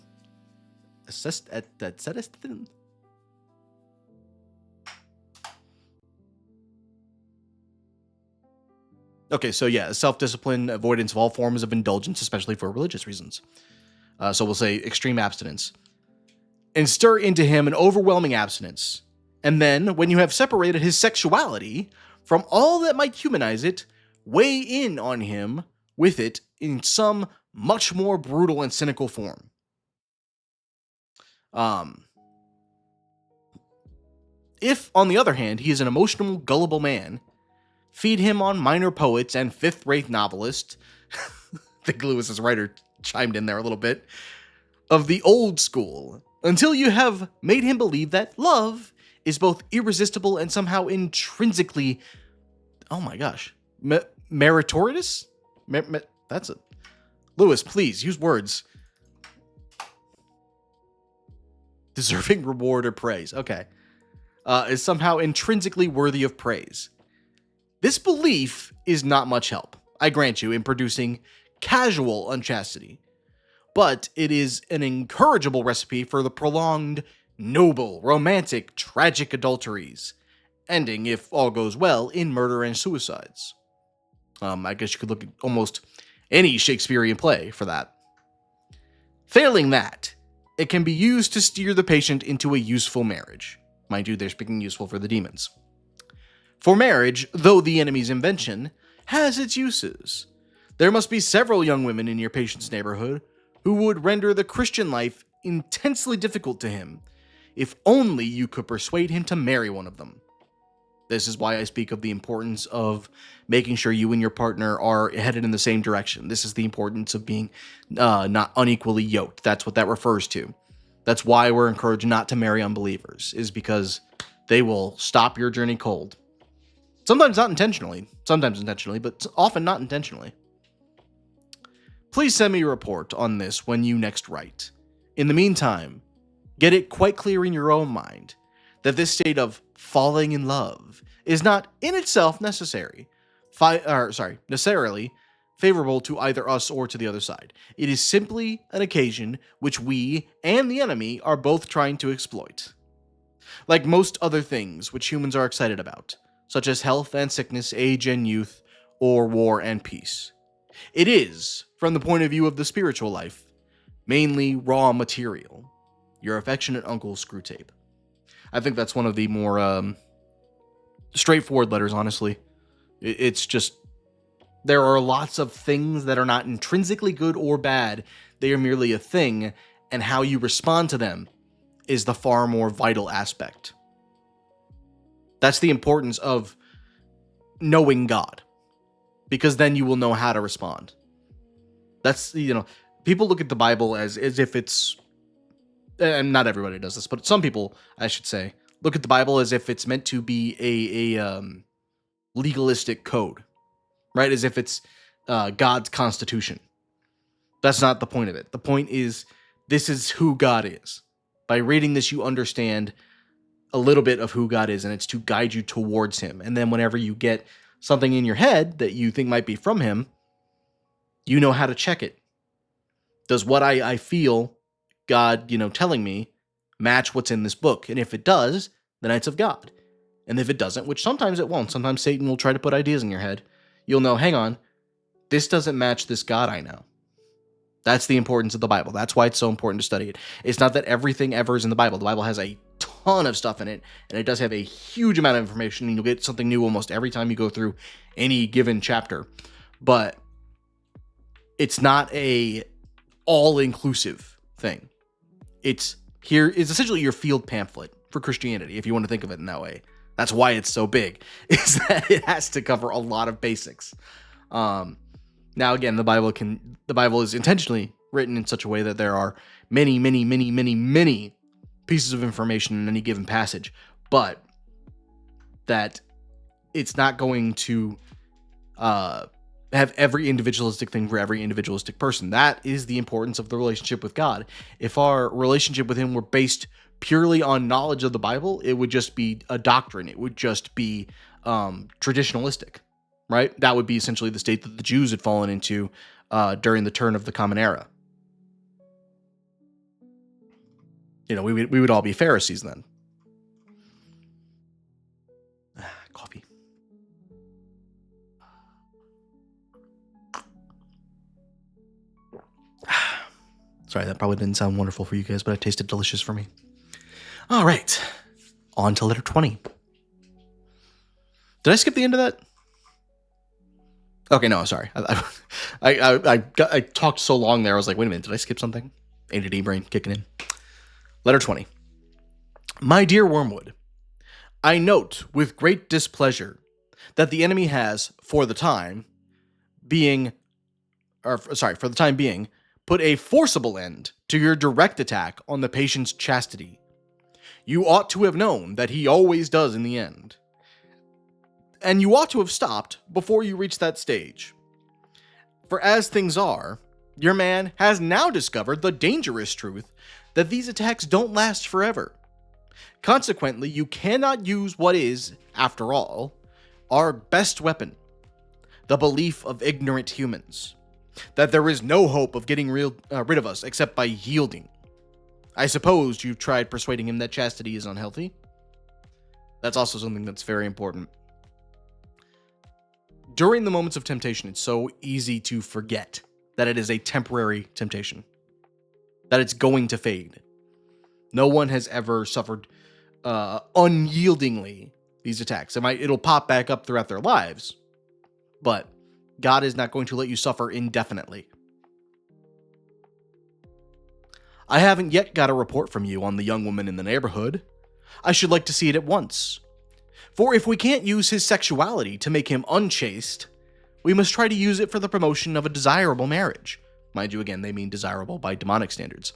Okay, so yeah, self-discipline, avoidance of all forms of indulgence, especially for religious reasons. So we'll say extreme abstinence. And stir into him an overwhelming abstinence. And then, when you have separated his sexuality from all that might humanize it, weigh in on him with it in some much more brutal and cynical form. If, on the other hand, he is an emotional, gullible man, feed him on minor poets and fifth-rate novelists. I think Lewis's writer chimed in there a little bit. Of the old school, until you have made him believe that love is both irresistible and somehow intrinsically, oh my gosh, meritorious? That's it. Lewis, please, use words. Deserving reward or praise. Okay. Is somehow intrinsically worthy of praise. This belief is not much help, I grant you, in producing casual unchastity. But it is an encourageable recipe for the prolonged, noble, romantic, tragic adulteries, ending, if all goes well, in murder and suicides. I guess you could look at almost any Shakespearean play for that. Failing that, it can be used to steer the patient into a useful marriage. Mind you, they're speaking useful for the demons. For marriage, though the enemy's invention, has its uses. There must be several young women in your patient's neighborhood who would render the Christian life intensely difficult to him, if only you could persuade him to marry one of them. This is why I speak of the importance of making sure you and your partner are headed in the same direction. This is the importance of being not unequally yoked. That's what that refers to. That's why we're encouraged not to marry unbelievers, is because they will stop your journey cold. Sometimes not intentionally, but often not intentionally. Please send me a report on this when you next write. In the meantime, get it quite clear in your own mind that this state of falling in love is not in itself necessarily favorable to either us or to the other side. It is simply an occasion which we and the enemy are both trying to exploit. Like most other things which humans are excited about, such as health and sickness, age and youth, or war and peace. It is, from the point of view of the spiritual life, mainly raw material. Your affectionate uncle, Screwtape. I think that's one of the more straightforward letters, honestly. It's just, there are lots of things that are not intrinsically good or bad. They are merely a thing, and how you respond to them is the far more vital aspect. That's the importance of knowing God, because then you will know how to respond. That's, people look at the Bible as if it's, and not everybody does this, but some people, I should say, look at the Bible as if it's meant to be a legalistic code, right? As if it's God's constitution. That's not the point of it. The point is, this is who God is. By reading this, you understand a little bit of who God is, and it's to guide you towards him. And then whenever you get something in your head that you think might be from him, you know how to check it. Does what I feel God, telling me match what's in this book? And if it does, then it's of God. And if it doesn't, which sometimes it won't, sometimes Satan will try to put ideas in your head, you'll know, hang on, This doesn't match this God I know. That's the importance of the Bible. That's why it's so important to study it. It's not that everything ever is in the Bible. The Bible has a ton of stuff in it, and it does have a huge amount of information, and you'll get something new almost every time you go through any given chapter. But it's not a all-inclusive thing. It's essentially your field pamphlet for Christianity, if you want to think of it in that way. That's why it's so big, is that it has to cover a lot of basics. Now, again, the Bible is intentionally written in such a way that there are many, many, many, many, many pieces of information in any given passage, but that it's not going to have every individualistic thing for every individualistic person. That is the importance of the relationship with God. If our relationship with Him were based purely on knowledge of the Bible, it would just be a doctrine. It would just be traditionalistic. Right? That would be essentially the state that the Jews had fallen into during the turn of the Common Era. We would all be Pharisees then. Coffee. Sorry, that probably didn't sound wonderful for you guys, but it tasted delicious for me. All right. On to letter 20. Did I skip the end of that? Okay, no, sorry. I talked so long there, I was like, wait a minute, did I skip something? ADD brain kicking in. Letter 20. My dear Wormwood, I note with great displeasure that the enemy has, for the time being, put a forcible end to your direct attack on the patient's chastity. You ought to have known that he always does in the end. And you ought to have stopped before you reached that stage. For as things are, your man has now discovered the dangerous truth that these attacks don't last forever. Consequently, you cannot use what is, after all, our best weapon, the belief of ignorant humans, that there is no hope of getting rid of us except by yielding. I suppose you've tried persuading him that chastity is unhealthy? That's also something that's very important. During the moments of temptation, it's so easy to forget that it is a temporary temptation, that it's going to fade. No one has ever suffered unyieldingly these attacks. It'll pop back up throughout their lives, but God is not going to let you suffer indefinitely. I haven't yet got a report from you on the young woman in the neighborhood. I should like to see it at once. For if we can't use his sexuality to make him unchaste, we must try to use it for the promotion of a desirable marriage. Mind you, again, they mean desirable by demonic standards.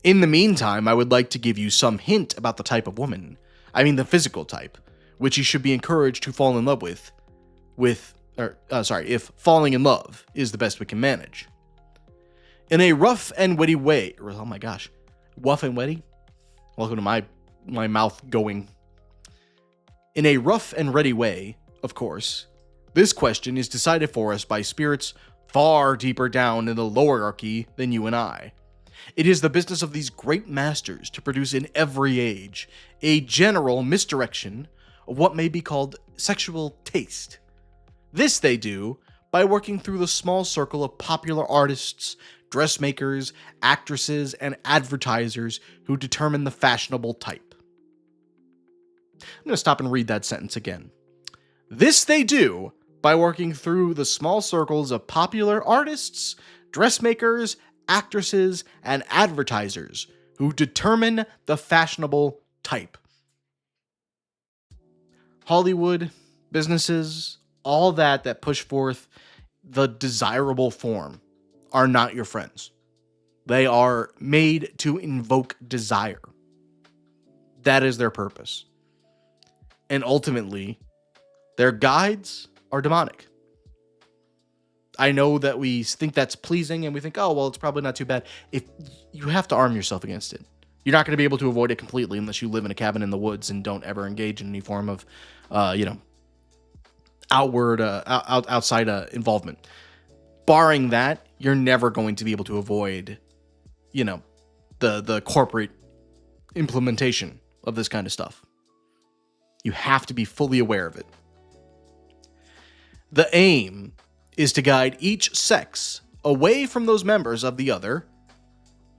In the meantime, I would like to give you some hint about the type of woman, the physical type, which you should be encouraged to fall in love with, if falling in love is the best we can manage. In a rough and witty way, oh my gosh, rough and witty? Welcome to my mouth going. In a rough and ready way, of course, this question is decided for us by spirits far deeper down in the lowerarchy than you and I. It is the business of these great masters to produce in every age a general misdirection of what may be called sexual taste. This they do by working through the small circle of popular artists, dressmakers, actresses, and advertisers who determine the fashionable type. I'm going to stop and read that sentence again. This they do by working through the small circles of popular artists, dressmakers, actresses, and advertisers who determine the fashionable type. Hollywood, businesses, all that push forth the desirable form are not your friends. They are made to invoke desire. That is their purpose. And ultimately, their guides are demonic. I know that we think that's pleasing and we think, oh, well, it's probably not too bad. If you have to arm yourself against it. You're not going to be able to avoid it completely unless you live in a cabin in the woods and don't ever engage in any form of, outside involvement. Barring that, you're never going to be able to avoid, the corporate implementation of this kind of stuff. You have to be fully aware of it. The aim is to guide each sex away from those members of the other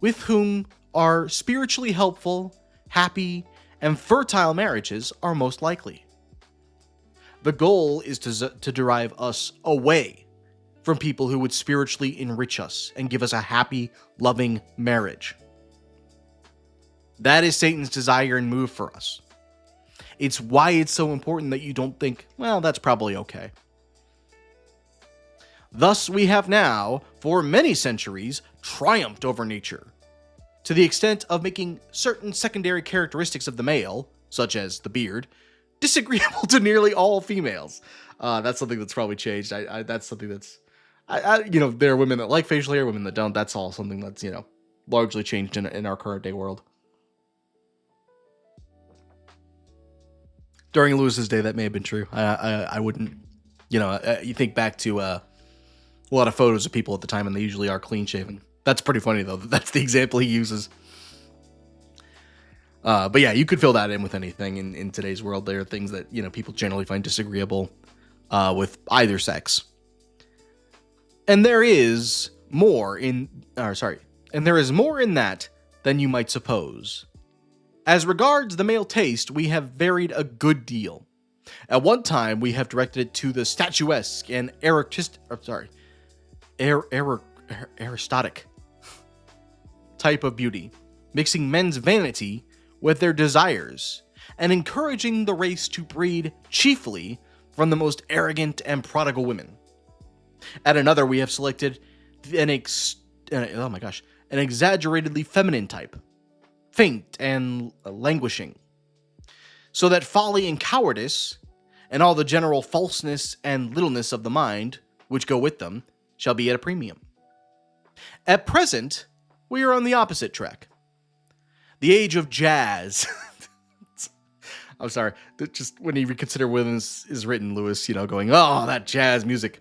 with whom our spiritually helpful, happy, and fertile marriages are most likely. The goal is to derive us away from people who would spiritually enrich us and give us a happy, loving marriage. That is Satan's desire and move for us. It's why it's so important that you don't think, well, that's probably okay. Thus, we have now, for many centuries, triumphed over nature, to the extent of making certain secondary characteristics of the male, such as the beard, disagreeable to nearly all females. That's something that's probably changed. That's something that's, there are women that like facial hair, women that don't. That's all something that's, largely changed in our current day world. During Lewis's day, that may have been true. I wouldn't, you think back to a lot of photos of people at the time, and they usually are clean shaven. That's pretty funny, though. That's the example he uses. But yeah, you could fill that in with anything in today's world. There are things that, people generally find disagreeable with either sex. And there is more in that than you might suppose. As regards the male taste, we have varied a good deal. At one time, we have directed it to the statuesque and aristocratic type of beauty, mixing men's vanity with their desires, and encouraging the race to breed chiefly from the most arrogant and prodigal women. At another, we have selected an exaggeratedly feminine type, faint and languishing, so that folly and cowardice, and all the general falseness and littleness of the mind, which go with them, shall be at a premium. At present, we are on the opposite track. The age of jazz. I'm sorry, just when you reconsider when this is written, Lewis, going, oh, that jazz music.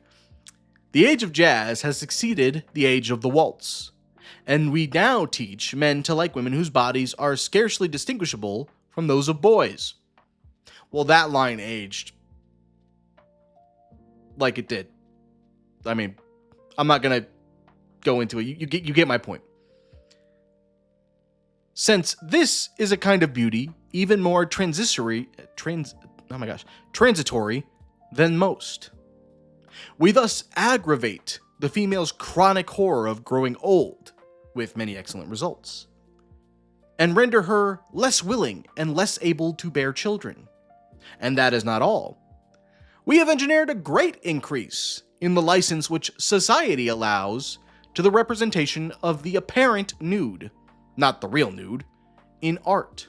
The age of jazz has succeeded the age of the waltz, and we now teach men to like women whose bodies are scarcely distinguishable from those of boys. Well, that line aged like it did. I mean, I'm not going to go into it. You get my point. Since this is a kind of beauty even more transitory than most, we thus aggravate the female's chronic horror of growing old, with many excellent results, and render her less willing and less able to bear children. And that is not all. We have engineered a great increase in the license which society allows to the representation of the apparent nude, not the real nude, in art,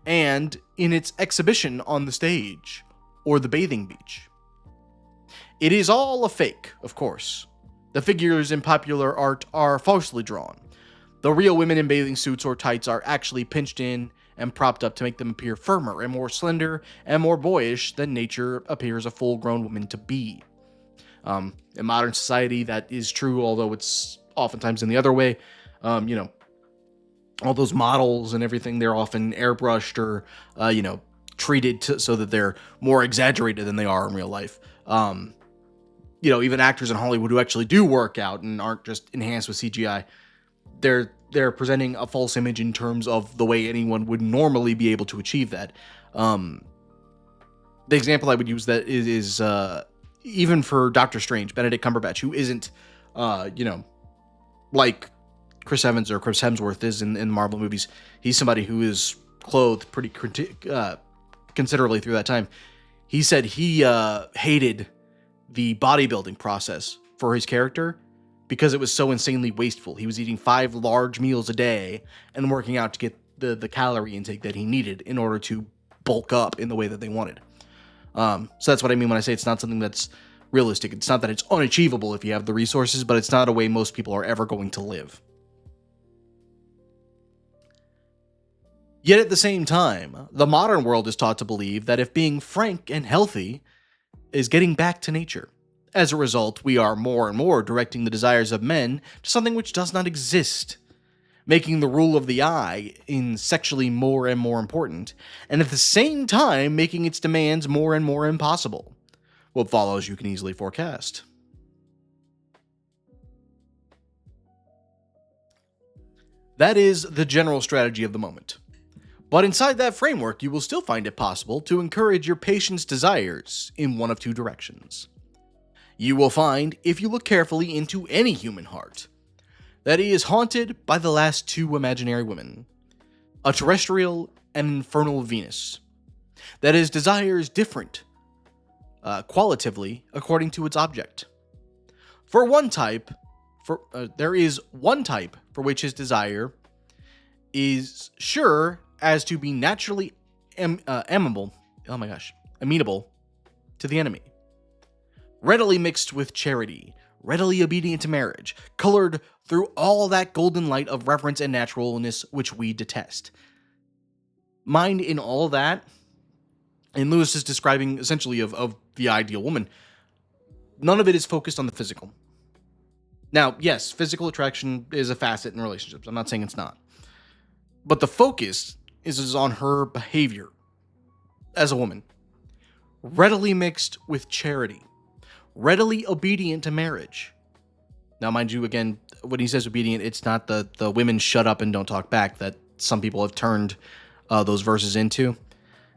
and in its exhibition on the stage or the bathing beach. It is all a fake, of course. The figures in popular art are falsely drawn. The real women in bathing suits or tights are actually pinched in and propped up to make them appear firmer and more slender and more boyish than nature appears a full-grown woman to be. In modern society, that is true, although it's oftentimes in the other way. All those models and everything, they're often airbrushed or, treated so that they're more exaggerated than they are in real life. Even actors in Hollywood who actually do work out and aren't just enhanced with CGI, they're presenting a false image in terms of the way anyone would normally be able to achieve that. The example I would use that is even for Doctor Strange, Benedict Cumberbatch, who isn't, like Chris Evans or Chris Hemsworth is in Marvel movies. He's somebody who is clothed pretty considerably through that time. He said he hated the bodybuilding process for his character because it was so insanely wasteful. He was eating 5 large meals a day and working out to get the calorie intake that he needed in order to bulk up in the way that they wanted. So that's what I mean when I say it's not something that's realistic. It's not that it's unachievable if you have the resources, but it's not a way most people are ever going to live. Yet at the same time, the modern world is taught to believe that if being frank and healthy is getting back to nature. As a result, we are more and more directing the desires of men to something which does not exist, making the rule of the eye in sexually more and more important, and at the same time making its demands more and more impossible. What follows you can easily forecast. That is the general strategy of the moment. But inside that framework, you will still find it possible to encourage your patient's desires in one of two directions. You will find, if you look carefully into any human heart, that he is haunted by the last two imaginary women, a terrestrial and infernal Venus, that his desires different qualitatively according to its object. There is one type for which his desire is sure as to be naturally amenable to the enemy, readily mixed with charity, readily obedient to marriage, colored through all that golden light of reverence and naturalness which we detest. Mind in all that, and Lewis is describing essentially of the ideal woman, none of it is focused on the physical. Now, yes, physical attraction is a facet in relationships. I'm not saying it's not. But the focus is on her behavior as a woman. Readily mixed with charity. Readily obedient to marriage. Now, mind you, again, when he says obedient, it's not the women shut up and don't talk back that some people have turned those verses into.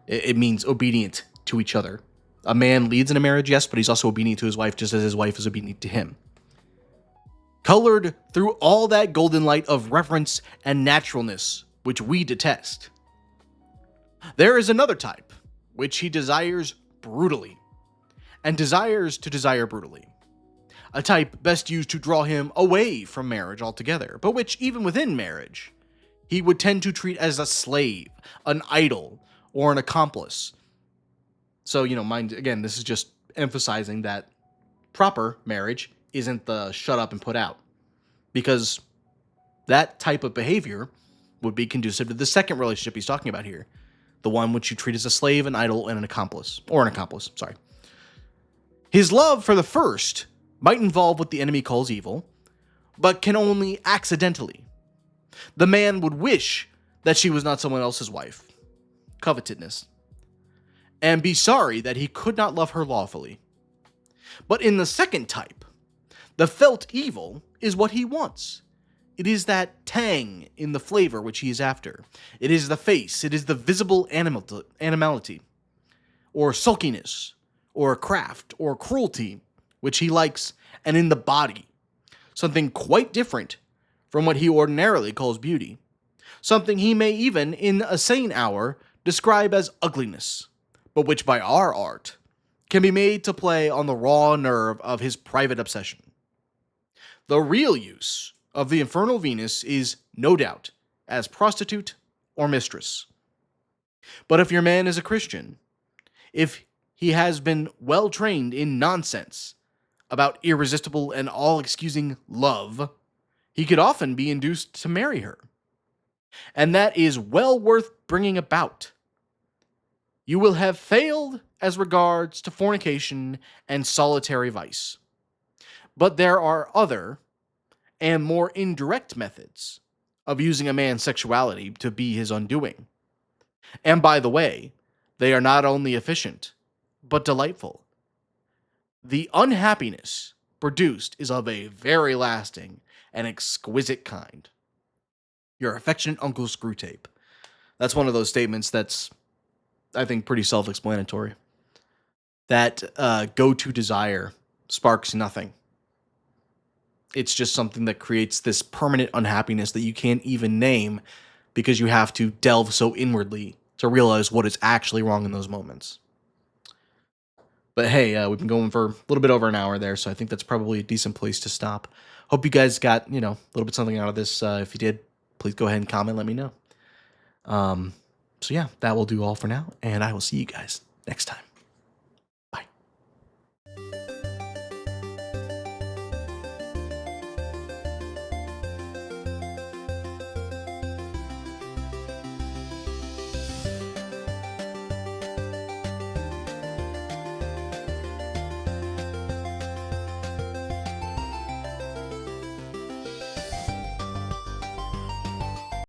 It means obedient to each other. A man leads in a marriage, yes, but he's also obedient to his wife just as his wife is obedient to him. Colored through all that golden light of reverence and naturalness, which we detest. There is another type, which he desires brutally, and desires to desire brutally. A type best used to draw him away from marriage altogether, but which, even within marriage, he would tend to treat as a slave, an idol, or an accomplice. So, mind, again, this is just emphasizing that proper marriage isn't the shut up and put out. Because that type of behavior would be conducive to the second relationship he's talking about here. The one which you treat as a slave, an idol, and an accomplice. His love for the first might involve what the enemy calls evil, but can only accidentally. The man would wish that she was not someone else's wife. Covetousness. And be sorry that he could not love her lawfully. But in the second type, the felt evil is what he wants. It is that tang in the flavor which he is after. It is the face. It is the visible animality, or sulkiness, or craft, or cruelty, which he likes, and in the body. Something quite different from what he ordinarily calls beauty. Something he may even, in a sane hour, describe as ugliness, but which by our art can be made to play on the raw nerve of his private obsession. The real use of the infernal Venus is, no doubt, as prostitute or mistress. But if your man is a Christian, if he has been well trained in nonsense about irresistible and all-excusing love, he could often be induced to marry her. And that is well worth bringing about. You will have failed as regards to fornication and solitary vice. But there are other and more indirect methods of using a man's sexuality to be his undoing. And by the way, they are not only efficient, but delightful. The unhappiness produced is of a very lasting and exquisite kind. Your affectionate Uncle Screwtape. That's one of those statements that's, I think, pretty self-explanatory. That go-to desire sparks nothing. It's just something that creates this permanent unhappiness that you can't even name because you have to delve so inwardly to realize what is actually wrong in those moments. But hey, we've been going for a little bit over an hour there, so I think that's probably a decent place to stop. Hope you guys got, a little bit something out of this. If you did, please go ahead and comment, let me know. So yeah, that will do all for now, and I will see you guys next time.